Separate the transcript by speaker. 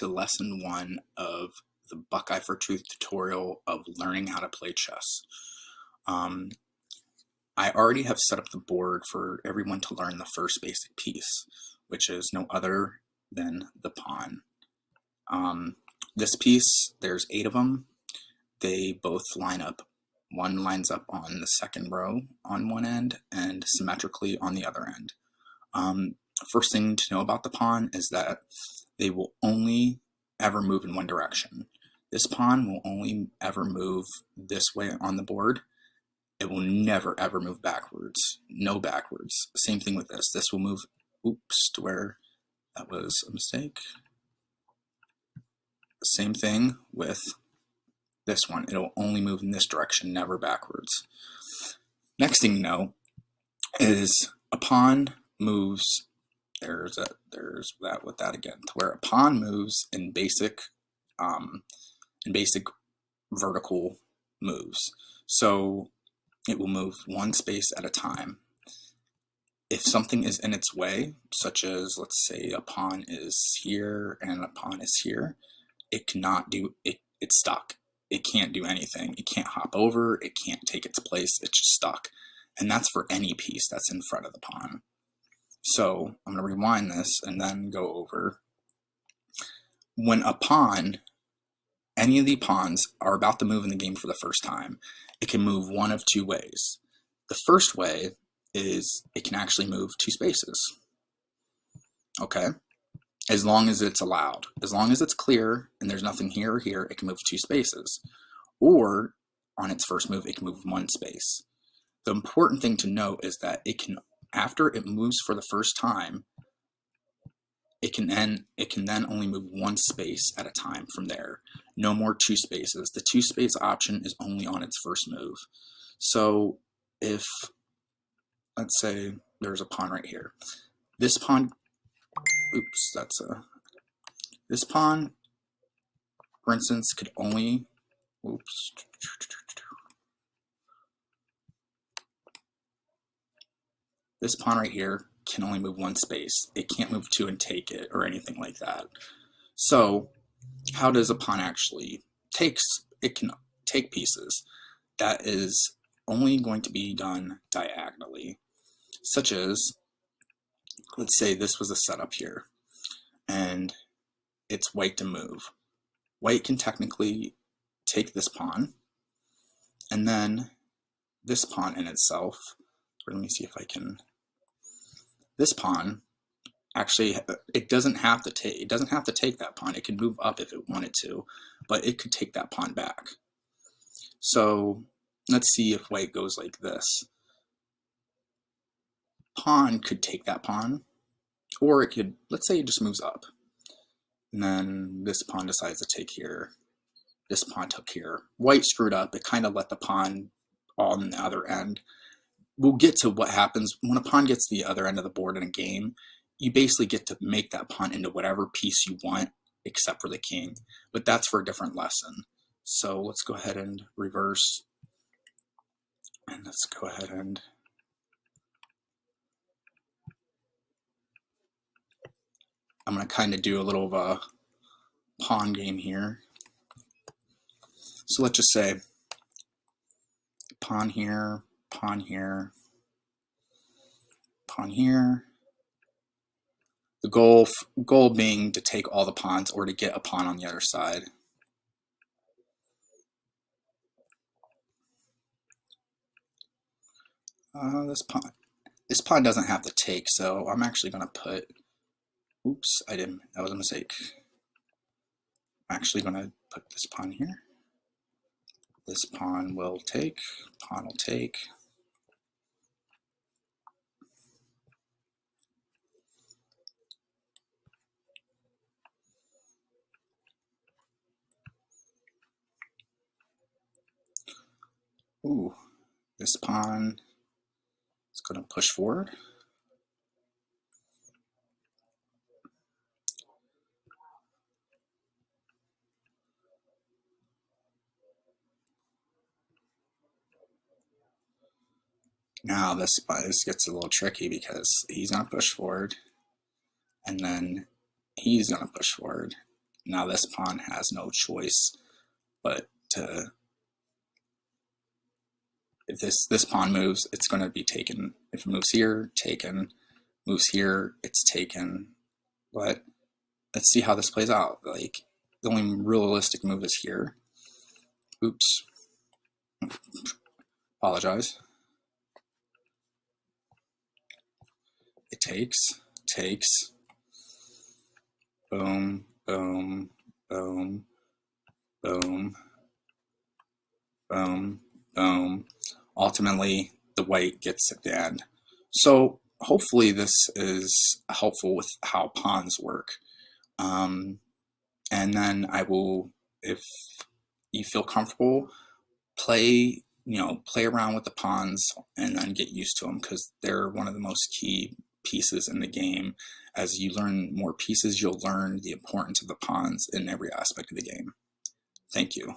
Speaker 1: to lesson 1 of the Buckeye for Truth tutorial of learning how to play chess. I already have set up the board for everyone to learn the first basic piece, which is no other than the pawn. This piece, there's 8 of them. They both line up. One lines up on the second row on one end and symmetrically on the other end. First thing to know about the pawn is that they will only ever move in one direction. This pawn will only ever move this way on the board. It will never ever move backwards. No backwards. Same thing with this. This will move, oops, to where that was a mistake. Same thing with this one. It'll only move in this direction, never backwards. Next thing you know is a pawn moves, there's that with that again, to where a pawn moves in basic vertical moves. So it will move one space at a time. If something is in its way, such as, let's say a pawn is here and a pawn is here, it cannot do it. It's stuck. It can't do anything. It can't hop over. It can't take its place. It's just stuck. And that's for any piece that's in front of the pawn. So I'm going to rewind this and then go over. When a pawn, any of the pawns are about to move in the game for the first time, it can move one of 2 ways. The first way is it can actually move 2 spaces. Okay? As long as it's allowed. As long as it's clear and there's nothing here or here, it can move 2 spaces. Or, on its first move, it can move 1 space. The important thing to note is that it can, after it moves for the first time, it can then only move 1 space at a time from there. No more 2 spaces. The 2 space option is only on its first move. So if, let's say there's a pawn right here. This pawn, oops, this pawn, for instance, could only, oops, this pawn right here can only move 1 space. It can't move 2 and take it or anything like that. So how does a pawn actually it can take pieces? That is only going to be done diagonally, such as, let's say this was a setup here and it's white to move. White can technically take this pawn, and then this pawn in itself, or let me see if I can, this pawn actually, it doesn't have to take that pawn. It can move up if it wanted to, but it could take that pawn back. So let's see if white goes like this. Pawn could take that pawn, or it could, let's say it just moves up. And then this pawn decides to take here. This pawn took here. White screwed up. It kind of let the pawn on the other end. We'll get to what happens when a pawn gets to the other end of the board in a game. You basically get to make that pawn into whatever piece you want, except for the king. But that's for a different lesson. So let's go ahead and reverse. And let's go ahead and I'm going to kind of do a little of a pawn game here. So let's just say pawn here, pawn here, pawn here. The goal being to take all the pawns or to get a pawn on the other side. This pawn doesn't have to take, so I'm actually going to put, oops, that was a mistake. I'm actually going to put this pawn here. This pawn will take, pawn will take. Ooh, this pawn is going to push forward. Now this gets a little tricky because he's going to push forward, and then he's going to push forward, Now this pawn has no choice but to, if this pawn moves, it's going to be taken. If it moves here, taken. Moves here, it's taken. But let's see how this plays out. Like, the only realistic move is here. Oops. Apologize. It takes. Boom, boom, boom, boom, boom, boom. Ultimately, the white gets at the end. So hopefully this is helpful with how pawns work. And then I will, if you feel comfortable, play around with the pawns and then get used to them, because they're one of the most key pieces in the game. As you learn more pieces, you'll learn the importance of the pawns in every aspect of the game. Thank you.